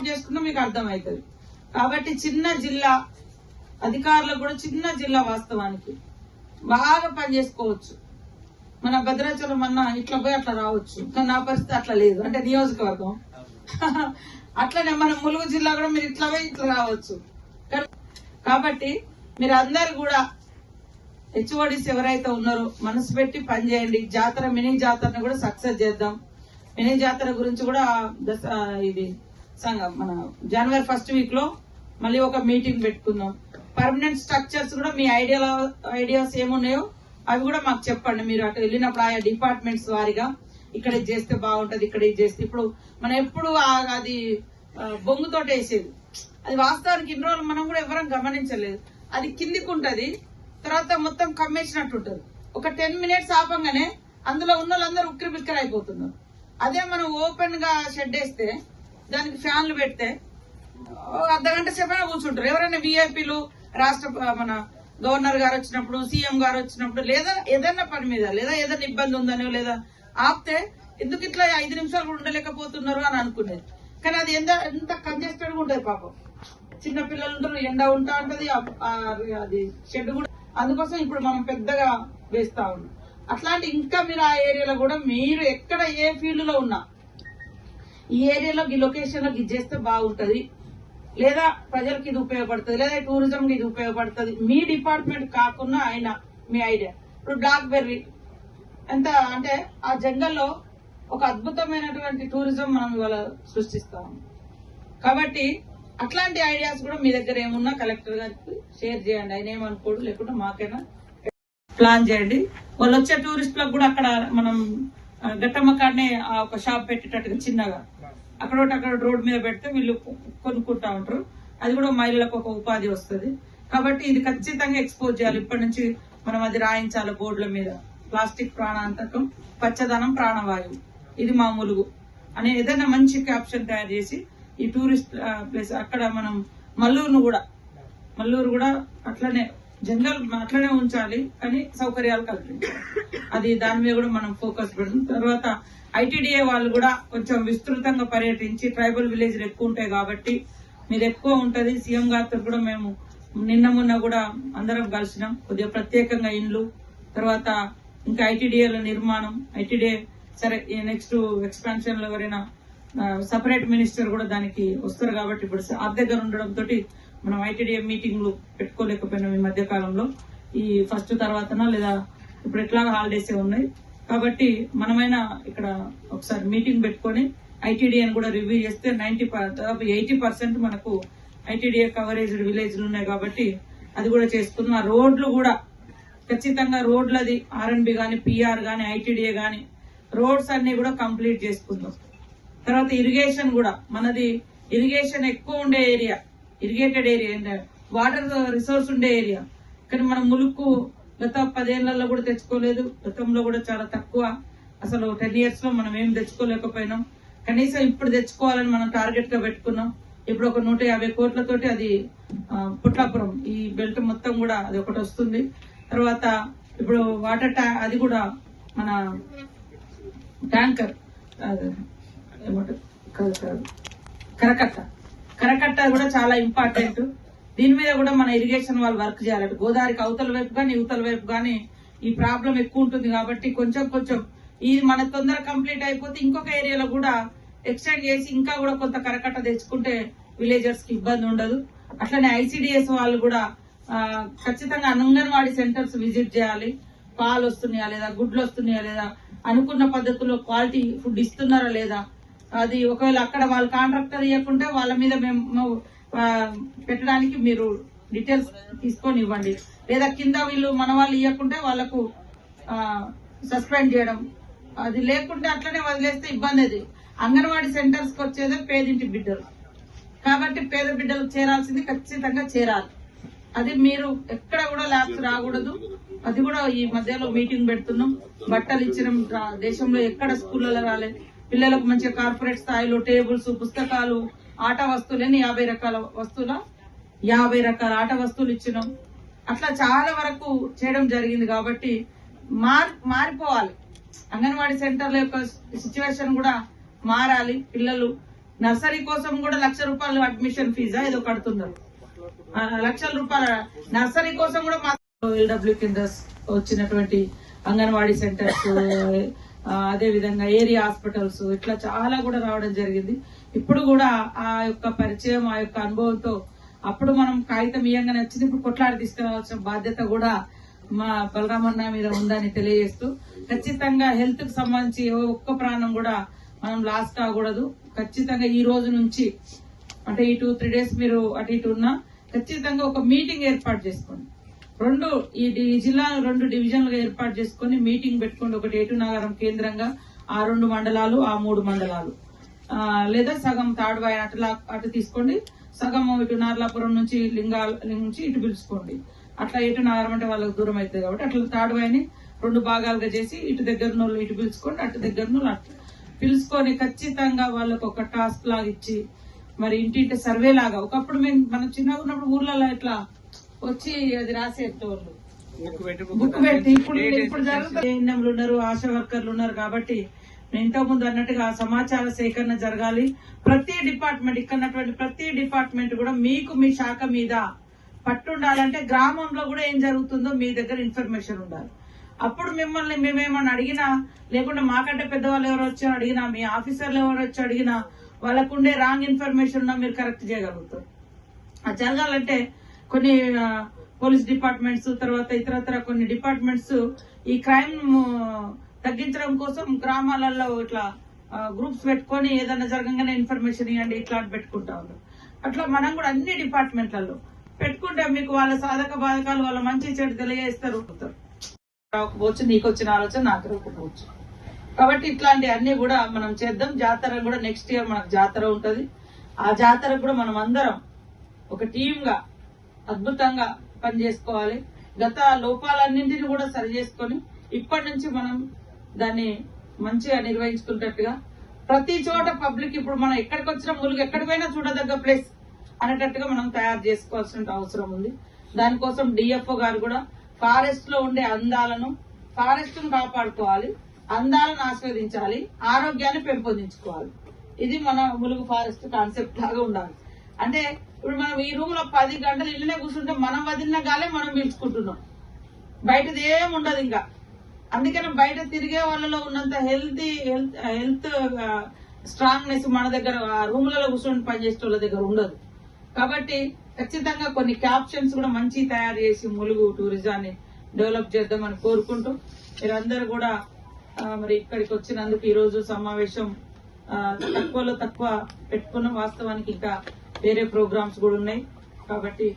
Work out చేసుకున్నా మీకు అర్థమవుతుంది. కాబట్టి చిన్న జిల్లా అధికారులకు కూడా చిన్న జిల్లా వాస్తవానికి బాగా పనిచేసుకోవచ్చు. మన భద్రాచలం అన్న ఇట్లా పోయి అట్లా రావచ్చు, కానీ నా పరిస్థితి అట్లా లేదు, అంటే నియోజకవర్గం. అట్లనే మన ములుగు జిల్లా కూడా మీరు ఇట్లా పోయి ఇట్లా రావచ్చు. కాబట్టి మీరు అందరు కూడా హెచ్ఓడిస్ ఎవరైతే ఉన్నారో మనసు పెట్టి పనిచేయండి. జాతర మినీ జాతరను కూడా సక్సెస్ చేద్దాం. మినీ జాతర గురించి కూడా ఇది మన జనవరి 1st వీక్ లో మళ్ళీ ఒక మీటింగ్ పెట్టుకుందాం. పర్మనెంట్ స్ట్రక్చర్స్ కూడా మీ ఐడియాస్ ఏమున్నాయో అవి కూడా మాకు చెప్పండి. మీరు అటు వెళ్ళినప్పుడు ఆయా డిపార్ట్మెంట్స్ వారిగా ఇక్కడ ఇది చేస్తే బాగుంటది, ఇక్కడ ఇది చేస్తే. ఇప్పుడు మనం ఎప్పుడు అది బొంగుతోటి వేసేది, అది వాస్తవానికి ఇన్ని రోజులు మనం కూడా ఎవరం గమనించలేదు. అది కిందికి ఉంటది, తర్వాత మొత్తం కమ్మేసినట్టు ఉంటది. ఒక 10 మినిట్స్ ఆపంగానే అందులో ఉన్న వాళ్ళందరూ ఉక్కిరి బిక్కిరి అయిపోతున్నారు. అదే మనం ఓపెన్ గా షెడ్ వేస్తే దానికి ఫ్యాన్లు పెడితే అర్ధగంట సేపైనా కూర్చుంటారు. ఎవరైనా విఐపీలు రాష్ట్ర మన గవర్నర్ గారు వచ్చినప్పుడు, సీఎం గారు వచ్చినప్పుడు, లేదా ఏదైనా పని మీద, లేదా ఏదైనా ఇబ్బంది ఉందనో లేదా ఆపితే ఎందుకు ఇట్లా 5 నిమిషాలు కూడా ఉండలేకపోతున్నారు అని అనుకునేది. కానీ అది ఎంత కంజెస్టెడ్ గా ఉంటుంది పాపం. చిన్న పిల్లలు ఎండ ఉంటా ఉంటది, అది షెడ్ కూడా. అందుకోసం ఇప్పుడు మనం పెద్దగా వేస్తా ఉన్నాం. అట్లాంటి ఇంకా మీరు ఆ ఏరియాలో కూడా మీరు ఎక్కడ ఏ ఫీల్డ్ లో ఉన్నా ఈ ఏరియాలో ఈ లొకేషన్ లో ఇది చేస్తే బాగుంటది, లేదా ప్రజలకు ఇది ఉపయోగపడుతుంది, లేదా టూరిజం ఇది ఉపయోగపడుతుంది. మీ డిపార్ట్మెంట్ కాకుండా అయినా మీ ఐడియా. ఇప్పుడు బ్లాక్ బెర్రీ ఎంత అంటే ఆ జంగల్లో ఒక అద్భుతమైనటువంటి టూరిజం మనం ఇవాళ సృష్టిస్తాము. కాబట్టి అట్లాంటి ఐడియాస్ కూడా మీ దగ్గర ఏమున్నా కలెక్టర్ గారికి షేర్ చేయండి. ఆయన ఏమనుకోడు, లేకుంటే మాకైనా ప్లాన్ చేయండి. వాళ్ళు వచ్చే టూరిస్టులకు కూడా అక్కడ మనం గట్టమ్మ కాడనే ఒక షాప్ పెట్టేటట్టుగా చిన్నగా అక్కడ రోడ్ మీద పెడితే వీళ్ళు కొనుక్కుంటా ఉంటారు. అది కూడా మహిళలకు ఒక ఉపాధి వస్తుంది. కాబట్టి ఇది ఖచ్చితంగా ఎక్స్పోజ్ చేయాలి. ఇప్పటి నుంచి మనం అది రాయించాలి బోర్డుల మీద. ప్లాస్టిక్ ప్రాణాంతకం, పచ్చదనం ప్రాణవాయువు, ఇది మా ములుగు అనే ఏదైనా మంచి క్యాప్షన్ తయారు చేసి ఈ టూరిస్ట్ ప్లేస్ అక్కడ మనం మల్లూరు కూడా అట్లనే జంగల్ అట్లనే ఉంచాలి, కానీ సౌకర్యాలు కల్పించాలి. అది దాని మీద కూడా మనం ఫోకస్ పెడతాం. తర్వాత ఐటీడీఏ వాళ్ళు కూడా కొంచెం విస్తృతంగా పర్యటించి, ట్రైబల్ విలేజ్లు ఎక్కువ ఉంటాయి కాబట్టి మీరు ఎక్కువ ఉంటది. సీఎం గారితో కూడా మేము మొన్న కూడా అందరం కలిసినాం. కొద్దిగా ప్రత్యేకంగా ఇండ్లు, తర్వాత ఇంకా ఐటీడీఏల నిర్మాణం. ఐటీడీఏ సరే నెక్స్ట్ ఎక్స్పాన్షన్ లో ఎవరైనా సపరేట్ మినిస్టర్ కూడా దానికి వస్తారు కాబట్టి ఇప్పుడు ఆ దగ్గర ఉండడంతో మనం ఐటీడీఏ మీటింగ్లు పెట్టుకోలేకపోయినాం ఈ మధ్య కాలంలో. ఈ ఫస్ట్ తర్వాతనా లేదా ఇప్పుడు ఎట్లా హాలిడేసే ఉన్నాయి కాబట్టి మనమైనా ఇక్కడ ఒకసారి మీటింగ్ పెట్టుకుని ఐటీడీఏని కూడా రివ్యూ చేస్తే 80% మనకు ఐటీడీఏ కవరేజ్ విలేజ్లు ఉన్నాయి కాబట్టి అది కూడా చేసుకున్నాం. ఆ రోడ్లు కూడా ఖచ్చితంగా రోడ్లది ఆర్ఎన్బి గాని, పిఆర్ గాని, ఐటీడీఏ గాని రోడ్స్ అన్ని కూడా కంప్లీట్ చేసుకుందాం. తర్వాత ఇరిగేషన్ కూడా మనది ఇరిగేషన్ ఎక్కువ ఉండే area, irrigated area, water resource ఉండే ఏరియా. కానీ మనం ములుగు గత 10 ఏళ్లలో కూడా తెచ్చుకోలేదు. గతంలో కూడా చాలా తక్కువ, అసలు 10 years లో మనం ఏం తెచ్చుకోలేకపోయినాం. కనీసం ఇప్పుడు తెచ్చుకోవాలని మనం టార్గెట్ గా పెట్టుకున్నాం. ఇప్పుడు ఒక 150 కోట్లతోటి అది పుట్లాపురం ఈ బెల్ట్ మొత్తం కూడా అది ఒకటి వస్తుంది. తర్వాత ఇప్పుడు వాటర్ అది కూడా మన ట్యాంకర్ కరకట్ట కూడా చాలా ఇంపార్టెంట్. దీని మీద కూడా మన ఇరిగేషన్ వాళ్ళు వర్క్ చేయాలి. గోదావరికి అవతల వైపు కానీ ఇవతల వైపు కానీ ఈ ప్రాబ్లం ఎక్కువ ఉంటుంది కాబట్టి కొంచెం ఇది మన తొందర కంప్లీట్ అయిపోతే ఇంకొక ఏరియాలో కూడా ఎక్స్టెండ్ చేసి ఇంకా కూడా కొంత కరకట్ట తెచ్చుకుంటే విలేజర్స్ కి ఇబ్బంది ఉండదు. అట్లనే ఐసిడిఎస్ వాళ్ళు కూడా ఖచ్చితంగా అంగన్వాడీ సెంటర్స్ విజిట్ చేయాలి. పాలు వస్తున్నాయా లేదా, గుడ్లు వస్తున్నాయా లేదా, అనుకున్న పద్ధతిలో క్వాలిటీ ఫుడ్ ఇస్తున్నారా లేదా, అది ఒకవేళ అక్కడ వాళ్ళు కాంట్రాక్టర్ ఇవ్వకుంటే వాళ్ళ మీద మేము పెట్టడానికి మీరు డీటెయిల్స్ తీసుకొని ఇవ్వండి. లేదా కింద వీళ్ళు మన వాళ్ళు ఇవ్వకుంటే వాళ్లకు సస్పెండ్ చేయడం, అది లేకుంటే అట్లనే వదిలేస్తే ఇబ్బంది. అది అంగన్వాడీ సెంటర్స్ కి వచ్చేదే పేదింటి బిడ్డలు కాబట్టి పేద బిడ్డలకు చేరాల్సింది ఖచ్చితంగా చేరాలి. అది మీరు ఎక్కడ కూడా ల్యాబ్స్ రాకూడదు. అది కూడా ఈ మధ్యలో మీటింగ్ పెడుతున్నాం. బట్టలు ఇచ్చిన దేశంలో ఎక్కడ స్కూళ్ళలో రాలేదు. పిల్లలకు మంచిగా కార్పొరేట్ స్థాయిలో టేబుల్స్, పుస్తకాలు, ఆట వస్తువులని 50 రకాల వస్తువుల 50 రకాల ఆట వస్తువులు ఇచ్చినాం. అట్లా చాలా వరకు చేయడం జరిగింది. కాబట్టి మారిపోవాలి. అంగన్వాడీ సెంటర్ల యొక్క సిచ్యువేషన్ కూడా మారాలి. పిల్లలు నర్సరీ కోసం కూడా ₹1,00,000 అడ్మిషన్ ఫీజా ఏదో కడుతున్నారు. ₹1,00,000 నర్సరీ కోసం కూడా మా LW కింద వచ్చినటువంటి అంగన్వాడీ సెంటర్స్, అదే విధంగా ఏరియా హాస్పిటల్స్ ఇట్లా చాలా కూడా రావడం జరిగింది. ఇప్పుడు కూడా ఆ యొక్క పరిచయం, ఆ యొక్క అనుభవంతో అప్పుడు మనం కాగితం ఇయ్యంగానే వచ్చింది, ఇప్పుడు కొట్లాడి తీసుకురావాల్సిన బాధ్యత కూడా మా బలరామన్న మీద ఉందని తెలియజేస్తూ, ఖచ్చితంగా హెల్త్ కు సంబంధించి ఒక్క ప్రాణం కూడా మనం లాస్ కాకూడదు. ఖచ్చితంగా ఈ రోజు నుంచి అంటే ఈ 2-3 డేస్ మీరు అటు ఇటు ఉన్నా ఖచ్చితంగా ఒక మీటింగ్ ఏర్పాటు చేసుకోండి. ఈ జిల్లాను 2 డివిజన్లుగా ఏర్పాటు చేసుకుని మీటింగ్ పెట్టుకోండి. ఒకటి ఏటునాగారం కేంద్రంగా ఆ 2 మండలాలు, ఆ 3 మండలాలు, లేదా సగం తాడువాయి అటు తీసుకోండి, సగం ఇటు నార్లాపురం నుంచి లింగాల నుంచి ఇటు పిలుచుకోండి. అట్లా ఏటునాగారం అంటే వాళ్ళకి దూరం అవుతుంది కాబట్టి అట్లా తాడువాయిని 2 భాగాలుగా చేసి ఇటు దగ్గర ఇటు పిలుచుకోండి, అటు దగ్గర అట్లా పిలుచుకొని ఖచ్చితంగా వాళ్ళకు ఒక టాస్క్ లాగా ఇచ్చి మరి ఇంటింటి సర్వే లాగా. ఒకప్పుడు మనం చిన్నగా ఉన్నప్పుడు ఊర్లలో ఇట్లా వచ్చి అది రాసేటోళ్ళు బుక్ పెట్టి, ఇప్పుడు జరుగుతుంది. ఏఎన్ఎంలు ఉన్నారు, ఆశా వర్కర్లు ఉన్నారు కాబట్టి ఇంతకు ముందు అన్నట్టుగా సమాచార సేకరణ జరగాలి. ప్రతి డిపార్ట్మెంట్, ఇక్కడ ప్రతి డిపార్ట్మెంట్ కూడా మీకు మీ శాఖ మీద పట్టుండాలంటే గ్రామంలో కూడా ఏం జరుగుతుందో మీ దగ్గర ఇన్ఫర్మేషన్ ఉండాలి. అప్పుడు మిమ్మల్ని మేమేమన్నా అడిగినా, లేకుంటే మాకంటే పెద్దవాళ్ళు ఎవరు వచ్చి అడిగినా, మీ ఆఫీసర్లు ఎవరు వచ్చి అడిగినా వాళ్ళకుండే రాంగ్ ఇన్ఫర్మేషన్ ఉన్నా మీరు కరెక్ట్ చేయగలుగుతారు. అది జరగాలంటే కొన్ని పోలీస్ డిపార్ట్మెంట్స్, తర్వాత ఇతరత్ర కొన్ని డిపార్ట్మెంట్స్ ఈ క్రైమ్ తగ్గించడం కోసం గ్రామాలలో ఇట్లా గ్రూప్స్ పెట్టుకొని ఏదైనా జరగగానే ఇన్ఫర్మేషన్ ఇవ్వండి ఇట్లాంటి పెట్టుకుంటా ఉన్నారు. అట్లా మనం కూడా అన్ని డిపార్ట్మెంట్లలో పెట్టుకుంటే మీకు వాళ్ళ సాధక బాధకాలు, వాళ్ళ మంచి చెడు తెలియజేస్తారు. రాకపోవచ్చు, నీకు వచ్చిన ఆలోచన నాకు రాకపోవచ్చు. కాబట్టి ఇట్లాంటి అన్ని కూడా మనం చేద్దాం. జాతర కూడా నెక్స్ట్ ఇయర్ మనకు జాతర ఉంటది. ఆ జాతర కూడా మనం అందరం ఒక టీమ్ గా అద్భుతంగా పనిచేసుకోవాలి. గత లోపాలన్నింటినీ కూడా సరి చేసుకొని ఇప్పటి నుంచి మనం దాన్ని మంచిగా నిర్వహించుకున్నట్టుగా ప్రతి చోట పబ్లిక్ ఇప్పుడు మనం ఎక్కడికి వచ్చినా ములుగు ఎక్కడికి పోయినా చూడదగ్గ ప్లేస్ అనేటట్టుగా మనం తయారు చేసుకోవాల్సిన అవసరం ఉంది. దానికోసం డిఎఫ్ఓ గారు కూడా ఫారెస్ట్ లో ఉండే అందాలను, ఫారెస్ట్ ను కాపాడుకోవాలి, అందాలను ఆస్వాదించాలి, ఆరోగ్యాన్ని పెంపొందించుకోవాలి. ఇది మన ములుగు ఫారెస్ట్ కాన్సెప్ట్ లాగా ఉండాలి. అంటే ఇప్పుడు మనం ఈ రూమ్ లో 10 గంటలు ఇళ్ళనే కూర్చుంటే మనం వదిలిన గాలే మనం పీల్చుకుంటున్నాం, బయటది ఏం ఉండదు ఇంకా. అందుకని బయట తిరిగే వాళ్ళలో ఉన్నంత హెల్త్ స్ట్రాంగ్నెస్ మన దగ్గర రూమ్లలో కూర్చొని పనిచేసే వాళ్ళ దగ్గర ఉండదు. కాబట్టి ఖచ్చితంగా కొన్ని క్యాప్షన్స్ కూడా మంచి తయారు చేసి ములుగు టూరిజాన్ని డెవలప్ చేద్దామని కోరుకుంటూ మీరందరూ కూడా మరి ఇక్కడికి వచ్చినందుకు ఈ రోజు సమావేశం తక్కువలో తక్కువ పెట్టుకున్న, వాస్తవానికి ఇంకా వేరే ప్రోగ్రామ్స్ కూడా ఉన్నాయి కాబట్టి